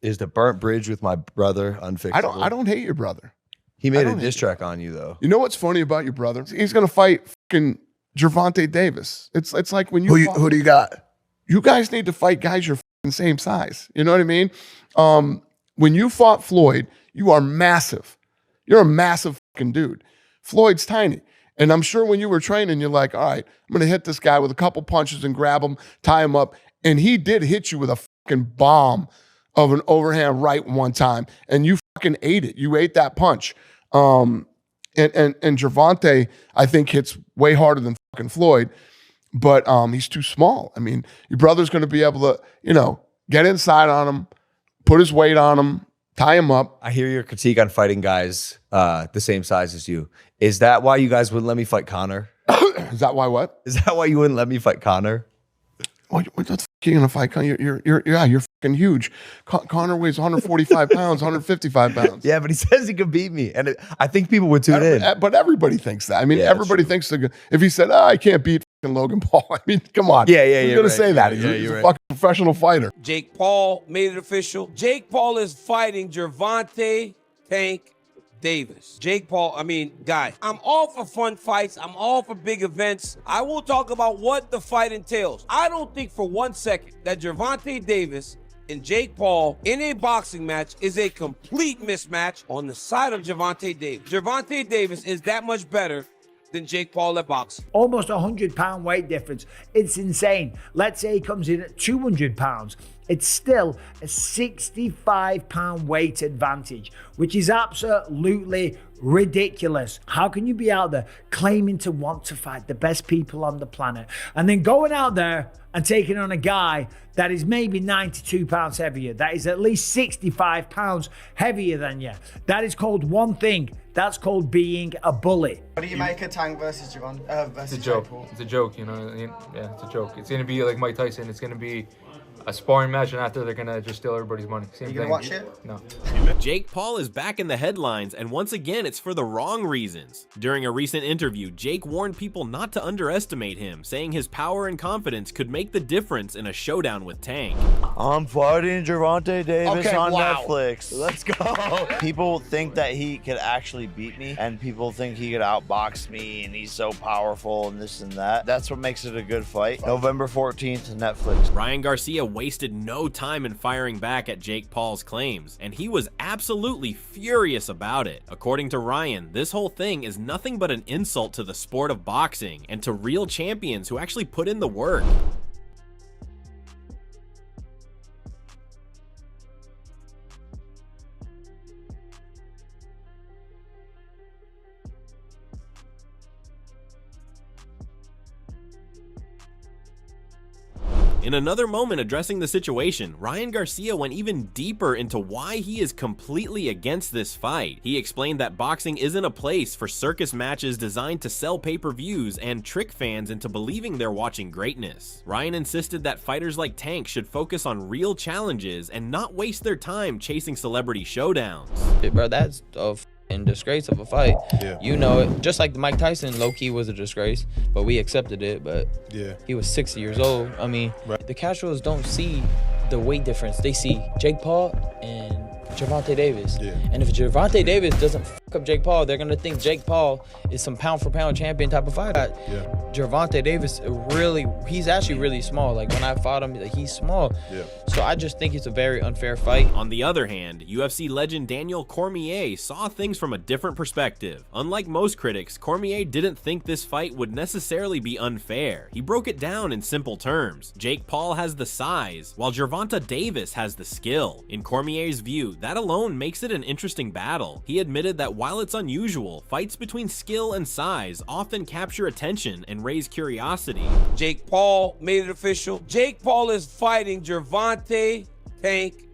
Is the burnt bridge with my brother unfixable? I don't hate your brother. He made a diss track on you though. You know what's funny about your brother? He's gonna fight fucking Gervonta Davis. It's like when you Who do you got? You guys need to fight guys your fucking same size. You know what I mean? When you fought Floyd, you are massive. You're a massive fucking dude. Floyd's tiny. And I'm sure when you were training, you're like, all right, I'm gonna hit this guy with a couple punches and grab him, tie him up. And he did hit you with a fucking bomb of an overhand right one time. And you fucking ate it. You ate that punch. And Gervonta, I think, hits way harder than fucking Floyd, but he's too small. I mean, your brother's going to be able to, get inside on him, put his weight on him, tie him up. I hear your critique on fighting guys the same size as you. Is that why you guys wouldn't let me fight Connor? Is that why what? Is that why you wouldn't let me fight Connor? What the fuck are you gonna fight? You're fucking huge. Connor weighs 145 pounds, 155 pounds. Yeah, but he says he could beat me, and I think people would tune in. But everybody thinks that. I mean, everybody thinks if he said, I can't beat fucking Logan Paul. I mean, come on. Yeah. He's gonna say that. He's a fucking professional fighter. Jake Paul made it official. Jake Paul is fighting Gervonta Tank Davis. Jake Paul, guys, I'm all for fun fights. I'm all for big events. I will talk about what the fight entails. I don't think for 1 second that Gervonta Davis and Jake Paul in a boxing match is a complete mismatch on the side of Gervonta Davis. Gervonta Davis is that much better than Jake Paul at boxing. Almost 100-pound weight difference. It's insane. Let's say he comes in at 200 pounds. It's still a 65-pound weight advantage, which is absolutely ridiculous. How can you be out there claiming to want to fight the best people on the planet and then going out there and taking on a guy that is maybe 92 pounds heavier, that is at least 65 pounds heavier than you? That is called one thing. That's called being a bully. What do you make of Tank versus Gervonta? It's a joke. It's a joke, Yeah, it's a joke. It's going to be like Mike Tyson. It's going to be a sparring match, and after they're going to just steal everybody's money. Same thing. You going to watch it? No. Jake Paul is back in the headlines, and once again, it's for the wrong reasons. During a recent interview, Jake warned people not to underestimate him, saying his power and confidence could make the difference in a showdown with Tank. I'm fighting Gervonta Davis on wow. Netflix. Let's go. People think that he could actually beat me, and people think he could outbox me, and he's so powerful and this and that. That's what makes it a good fight. November 14th, Netflix. Ryan Garcia wasted no time in firing back at Jake Paul's claims, and he was absolutely furious about it. According to Ryan, this whole thing is nothing but an insult to the sport of boxing and to real champions who actually put in the work. In another moment addressing the situation, Ryan Garcia went even deeper into why he is completely against this fight. He explained that boxing isn't a place for circus matches designed to sell pay-per-views and trick fans into believing they're watching greatness. Ryan insisted that fighters like Tank should focus on real challenges and not waste their time chasing celebrity showdowns. Bro, that's a disgrace of a fight. Yeah. You know it. Just like Mike Tyson, low-key was a disgrace, but we accepted it. But yeah, he was 60 years old. I mean, right. The casuals don't see the weight difference. They see Jake Paul and Gervonta Davis. Yeah. And if Gervonta Davis doesn't fuck up Jake Paul, they're gonna think Jake Paul is some pound-for-pound champion type of fighter. Yeah. Gervonta Davis he's actually really small. Like when I fought him, he's small. Yeah. So I just think it's a very unfair fight. On the other hand, UFC legend Daniel Cormier saw things from a different perspective. Unlike most critics, Cormier didn't think this fight would necessarily be unfair. He broke it down in simple terms. Jake Paul has the size, while Gervonta Davis has the skill. In Cormier's view, that alone makes it an interesting battle. He admitted that while it's unusual, fights between skill and size often capture attention and raise curiosity. Jake Paul made it official. Jake Paul is fighting Gervonta Tank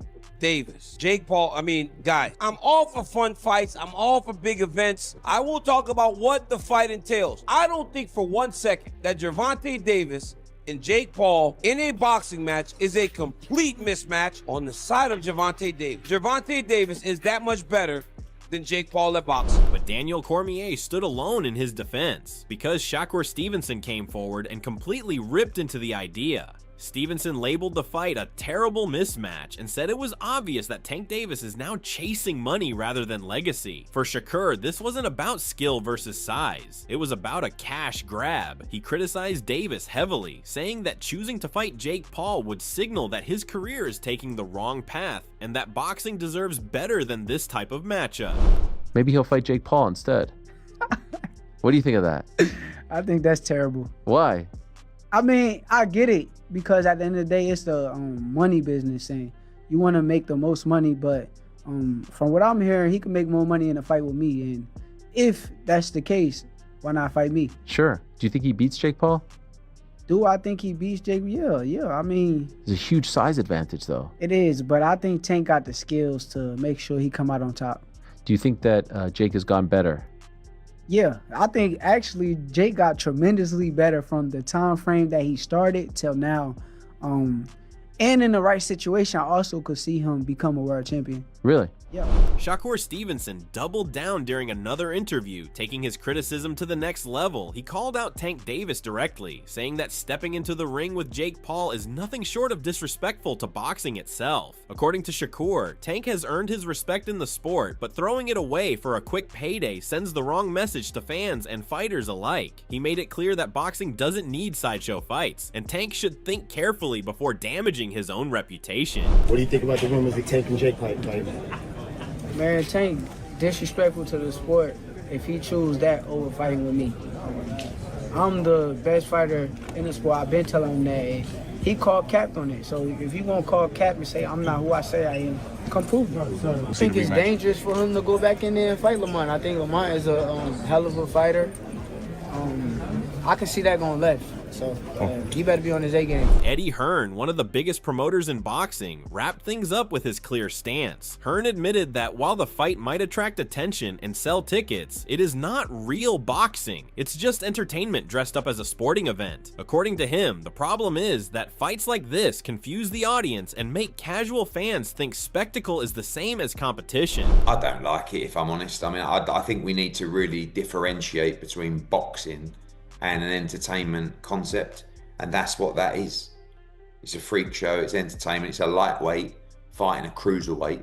Davis. Jake Paul, guys, I'm all for fun fights. I'm all for big events. I will talk about what the fight entails. I don't think for 1 second that Gervonta Davis and Jake Paul in a boxing match is a complete mismatch on the side of Gervonta Davis. Gervonta Davis is that much better than Jake Paul at boxing. But Daniel Cormier stood alone in his defense because Shakur Stevenson came forward and completely ripped into the idea. Stevenson labeled the fight a terrible mismatch and said it was obvious that Tank Davis is now chasing money rather than legacy. For Shakur, this wasn't about skill versus size. It was about a cash grab. He criticized Davis heavily, saying that choosing to fight Jake Paul would signal that his career is taking the wrong path and that boxing deserves better than this type of matchup. Maybe he'll fight Jake Paul instead. What do you think of that? I think that's terrible. Why? I mean, I get it because at the end of the day, it's the money business, and you want to make the most money. But from what I'm hearing, he can make more money in a fight with me. And if that's the case, why not fight me? Sure. Do you think he beats Jake Paul? Do I think he beats Jake? Yeah. I mean, there's a huge size advantage, though. It is, but I think Tank got the skills to make sure he come out on top. Do you think that Jake has gone better? Yeah, I think actually Jake got tremendously better from the time frame that he started till now. And in the right situation, I also could see him become a world champion. Really? Yeah. Shakur Stevenson doubled down during another interview, taking his criticism to the next level. He called out Tank Davis directly, saying that stepping into the ring with Jake Paul is nothing short of disrespectful to boxing itself. According to Shakur, Tank has earned his respect in the sport, but throwing it away for a quick payday sends the wrong message to fans and fighters alike. He made it clear that boxing doesn't need sideshow fights, and Tank should think carefully before damaging his own reputation. What do you think about the rumors of Tank and Jake fight? Man, Tank disrespectful to the sport if he choose that over fighting with me. I'm the best fighter in the sport. I've been telling him that. He called cap on it. So if you want to call cap and say I'm not who I say I am, come prove it. I think it's dangerous for him to go back in there and fight Lamont. I think Lamont is a hell of a fighter. I can see that going left. So he better be on his A game. Eddie Hearn, one of the biggest promoters in boxing, wrapped things up with his clear stance. Hearn admitted that while the fight might attract attention and sell tickets, it is not real boxing. It's just entertainment dressed up as a sporting event. According to him, the problem is that fights like this confuse the audience and make casual fans think spectacle is the same as competition. I don't like it, if I'm honest. I mean, I think we need to really differentiate between boxing and an entertainment concept, and that's what that is. It's a freak show, it's entertainment, it's a lightweight fighting a cruiserweight,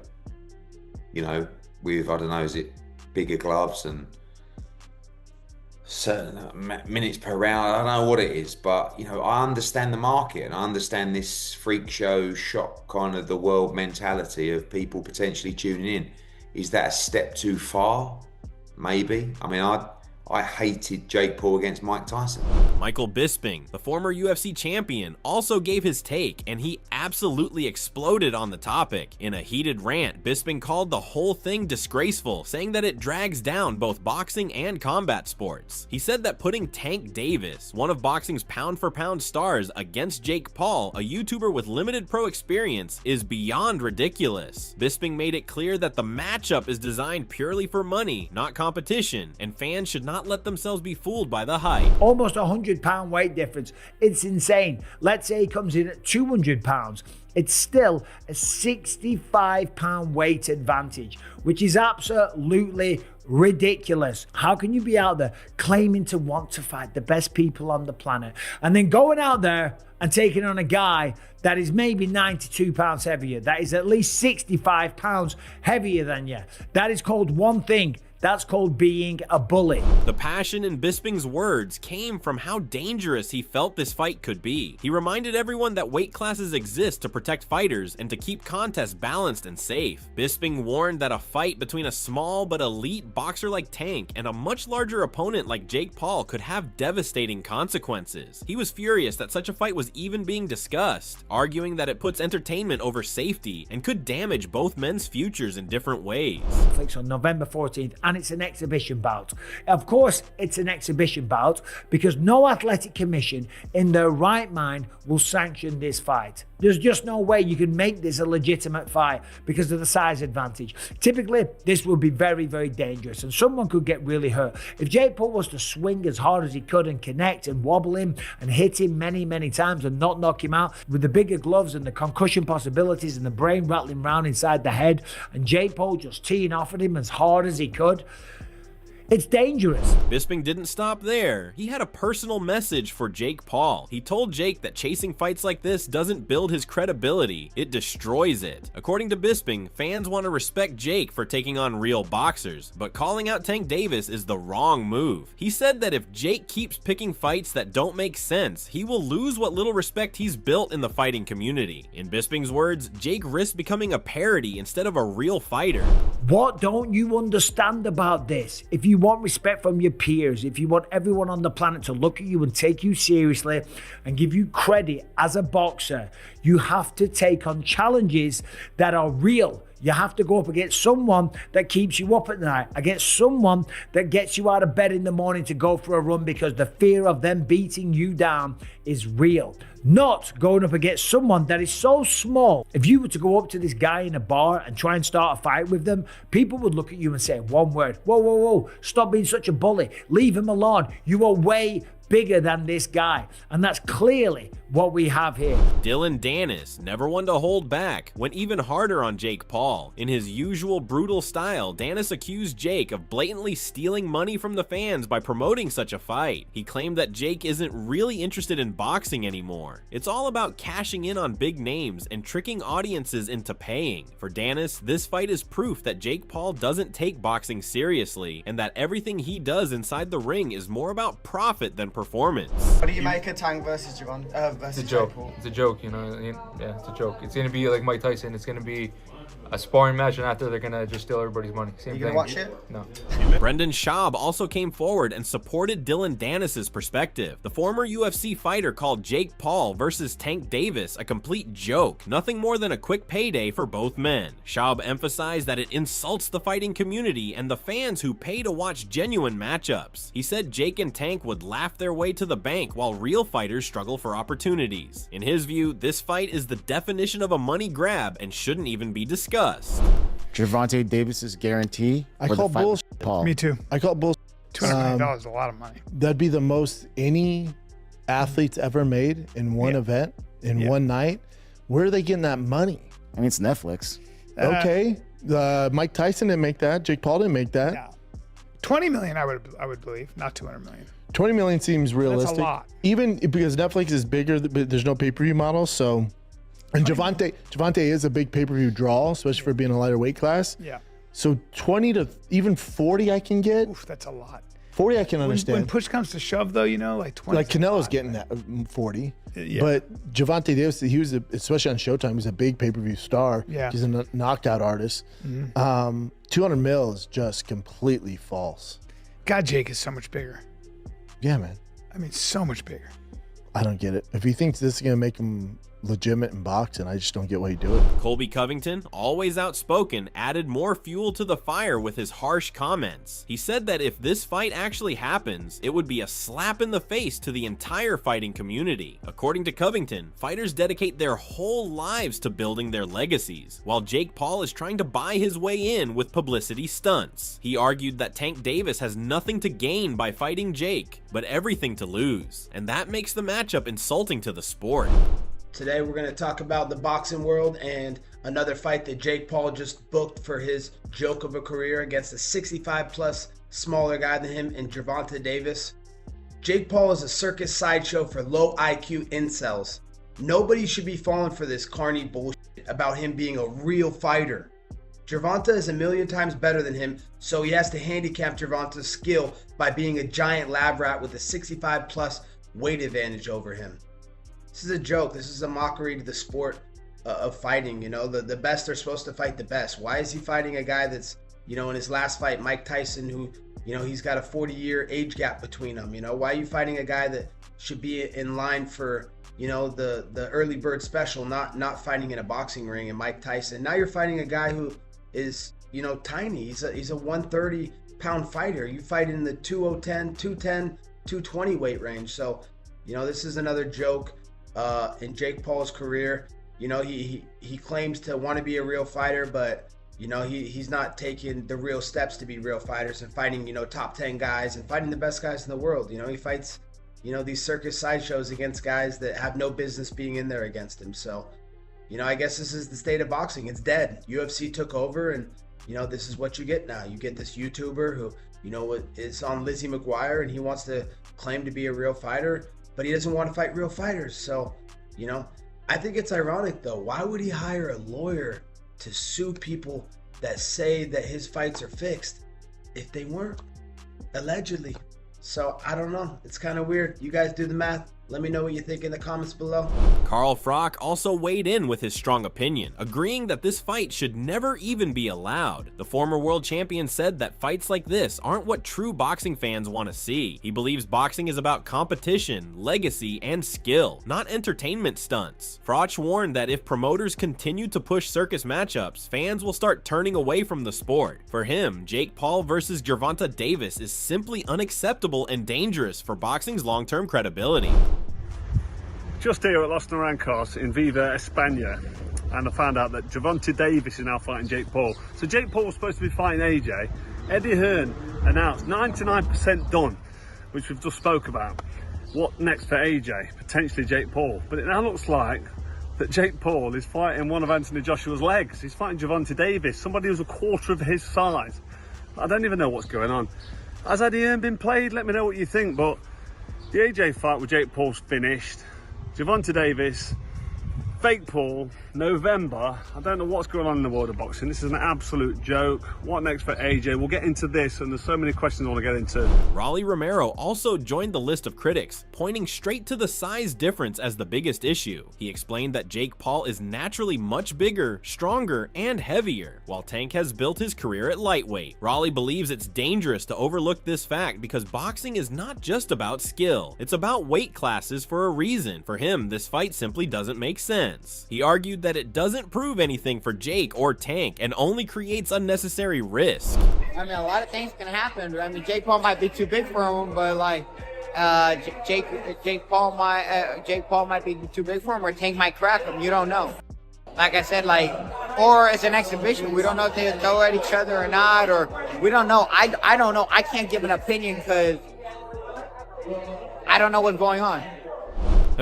you know, with, I don't know, is it bigger gloves and certain minutes per round, I don't know what it is, but, you know, I understand the market and I understand this freak show shock kind of the world mentality of people potentially tuning in. Is that a step too far? Maybe. I mean, I hated Jake Paul against Mike Tyson. Michael Bisping, the former UFC champion, also gave his take, and he absolutely exploded on the topic. In a heated rant, Bisping called the whole thing disgraceful, saying that it drags down both boxing and combat sports. He said that putting Tank Davis, one of boxing's pound-for-pound stars, against Jake Paul, a YouTuber with limited pro experience, is beyond ridiculous. Bisping made it clear that the matchup is designed purely for money, not competition, and fans should not let themselves be fooled by the hype. Almost 100-pound weight difference. It's insane. Let's say he comes in at 200 pounds. It's still a 65-pound weight advantage, which is absolutely ridiculous. How can you be out there claiming to want to fight the best people on the planet and then going out there and taking on a guy that is maybe 92 pounds heavier, that is at least 65 pounds heavier than you? That is called one thing. That's called being a bully. The passion in Bisping's words came from how dangerous he felt this fight could be. He reminded everyone that weight classes exist to protect fighters and to keep contests balanced and safe. Bisping warned that a fight between a small but elite boxer like Tank and a much larger opponent like Jake Paul could have devastating consequences. He was furious that such a fight was even being discussed, arguing that it puts entertainment over safety and could damage both men's futures in different ways. Netflix on November 14th, and it's an exhibition bout. Of course, it's an exhibition bout because no athletic commission in their right mind will sanction this fight. There's just no way you can make this a legitimate fight because of the size advantage. Typically, this would be very, very dangerous and someone could get really hurt. If Jake Paul was to swing as hard as he could and connect and wobble him and hit him many, many times and not knock him out with the bigger gloves and the concussion possibilities and the brain rattling round inside the head, and Jake Paul just teeing off at him as hard as he could, It's dangerous. Bisping didn't stop there. He had a personal message for Jake Paul. He told Jake that chasing fights like this doesn't build his credibility, it destroys it. According to Bisping, fans want to respect Jake for taking on real boxers, but calling out Tank Davis is the wrong move. He said that if Jake keeps picking fights that don't make sense, he will lose what little respect he's built in the fighting community. In Bisping's words, Jake risks becoming a parody instead of a real fighter. What don't you understand about this? If you want respect from your peers, if you want everyone on the planet to look at you and take you seriously and give you credit as a boxer, you have to take on challenges that are real. You have to go up against someone that keeps you up at night, against someone that gets you out of bed in the morning to go for a run because the fear of them beating you down is real. Not going up against someone that is so small. If you were to go up to this guy in a bar and try and start a fight with them, people would look at you and say one word: whoa, whoa, whoa, stop being such a bully. Leave him alone. You are way bigger than this guy. And that's clearly what we have here. Dillon Danis, never one to hold back, went even harder on Jake Paul. In his usual brutal style, Danis accused Jake of blatantly stealing money from the fans by promoting such a fight. He claimed that Jake isn't really interested in boxing anymore. It's all about cashing in on big names and tricking audiences into paying. For Danis, this fight is proof that Jake Paul doesn't take boxing seriously and that everything he does inside the ring is more about profit than performance. What do you make of Tank versus Gervonta? It's a joke. It's a joke, you know. Yeah, it's a joke. It's gonna be like Mike Tyson. It's gonna be a sparring match, and after they're gonna just steal everybody's money. Same you thing. gonna watch it? No. Brendan Schaub also came forward and supported Dillon Danis' perspective. The former UFC fighter called Jake Paul versus Tank Davis a complete joke, nothing more than a quick payday for both men. Schaub emphasized that it insults the fighting community and the fans who pay to watch genuine matchups. He said Jake and Tank would laugh their way to the bank while real fighters struggle for opportunities. In his view, this fight is the definition of a money grab and shouldn't even be discussed. Gervonta Davis's guarantee. I call bullshit. Paul. Me too. I call bullshit. $200 million is a lot of money. That'd be the most any athlete's ever made in one event, in one night. Where are they getting that money? I mean, it's Netflix. Okay. Mike Tyson didn't make that. Jake Paul didn't make that. No. 20 million, I would believe, not 200 million. 20 million seems realistic. That's a lot. Even because Netflix is bigger, but there's no pay-per-view model, so. And Gervonta is a big pay-per-view draw, especially for being a lighter weight class. Yeah. So 20 to even 40 I can get. Oof, that's a lot. 40 I can understand. When push comes to shove, though, you know, like 20. Like Canelo's getting that 40. Yeah. But Gervonta Davis, he was, especially on Showtime, he was a big pay-per-view star. Yeah. He's a knockout artist. 200 mil is just completely false. God, Jake is so much bigger. Yeah, man. I mean, so much bigger. I don't get it. If he thinks this is going to make him legitimate in boxing, I just don't get why he do it. Colby Covington, always outspoken, added more fuel to the fire with his harsh comments. He said that if this fight actually happens, it would be a slap in the face to the entire fighting community. According to Covington, fighters dedicate their whole lives to building their legacies, while Jake Paul is trying to buy his way in with publicity stunts. He argued that Tank Davis has nothing to gain by fighting Jake, but everything to lose, and that makes the matchup insulting to the sport. Today we're going to talk about the boxing world and another fight that Jake Paul just booked for his joke of a career against a 65-plus smaller guy than him in Gervonta Davis. Jake Paul is a circus sideshow for low IQ incels. Nobody should be falling for this carny bullshit about him being a real fighter. Gervonta is a million times better than him, so he has to handicap Gervonta's skill by being a giant lab rat with a 65-plus weight advantage over him. This is a joke. This is a mockery to the sport of fighting. You know, the best are supposed to fight the best. Why is he fighting a guy that's, you know, in his last fight, Mike Tyson, who, you know, he's got a 40-year age gap between them? You know, why are you fighting a guy that should be in line for, you know, the early bird special, not fighting in a boxing ring and Mike Tyson? Now you're fighting a guy who is, you know, tiny. He's a 130-pound fighter. You fight in the 210, 220 weight range. So, you know, this is another joke in Jake Paul's career. You know, he claims to want to be a real fighter, but, you know, he's not taking the real steps to be real fighters and fighting, you know, top 10 guys and fighting the best guys in the world. You know, he fights, you know, these circus sideshows against guys that have no business being in there against him. So, you know, I guess this is the state of boxing. It's dead. UFC took over, and, you know, this is what you get now. You get this YouTuber who, you know, is on Lizzie McGuire, and he wants to claim to be a real fighter, but he doesn't want to fight real fighters. So, you know, I think it's ironic though. Why would he hire a lawyer to sue people that say that his fights are fixed if they weren't, allegedly? So I don't know. It's kind of weird. You guys do the math. Let me know what you think in the comments below. Carl Froch also weighed in with his strong opinion, agreeing that this fight should never even be allowed. The former world champion said that fights like this aren't what true boxing fans want to see. He believes boxing is about competition, legacy, and skill, not entertainment stunts. Froch warned that if promoters continue to push circus matchups, fans will start turning away from the sport. For him, Jake Paul versus Gervonta Davis is simply unacceptable and dangerous for boxing's long-term credibility. Just here at Los Naranjos in Viva, España, and I found out that Gervonta Davis is now fighting Jake Paul. So Jake Paul was supposed to be fighting AJ. Eddie Hearn announced 99% done, which we've just spoke about. What next for AJ? Potentially Jake Paul. But it now looks like that Jake Paul is fighting one of Anthony Joshua's legs. He's fighting Gervonta Davis, somebody who's a quarter of his size. I don't even know what's going on. Has Eddie Hearn been played? Let me know what you think, but the AJ fight with Jake Paul's finished. Gervonta Davis, fake Paul, November. I don't know what's going on in the world of boxing. This is an absolute joke. What next for AJ? We'll get into this, and there's so many questions I want to get into. Raleigh Romero also joined the list of critics, pointing straight to the size difference as the biggest issue. He explained that Jake Paul is naturally much bigger, stronger, and heavier, while Tank has built his career at lightweight. Raleigh believes it's dangerous to overlook this fact because boxing is not just about skill. It's about weight classes for a reason. For him, this fight simply doesn't make sense. He argued that it doesn't prove anything for Jake or Tank and only creates unnecessary risk. I mean, a lot of things can happen. I mean, Jake Paul might be too big for him, but like, Jake Paul might be too big for him, or Tank might crack him. You don't know. Like I said, like, or it's an exhibition. We don't know if they throw at each other or not, or we don't know. I don't know. I can't give an opinion because I don't know what's going on.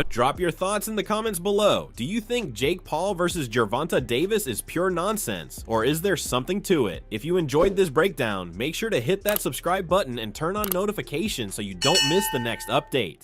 Drop your thoughts in the comments below. Do you think Jake Paul versus Gervonta Davis is pure nonsense, or is there something to it? If you enjoyed this breakdown, make sure to hit that subscribe button and turn on notifications so you don't miss the next update.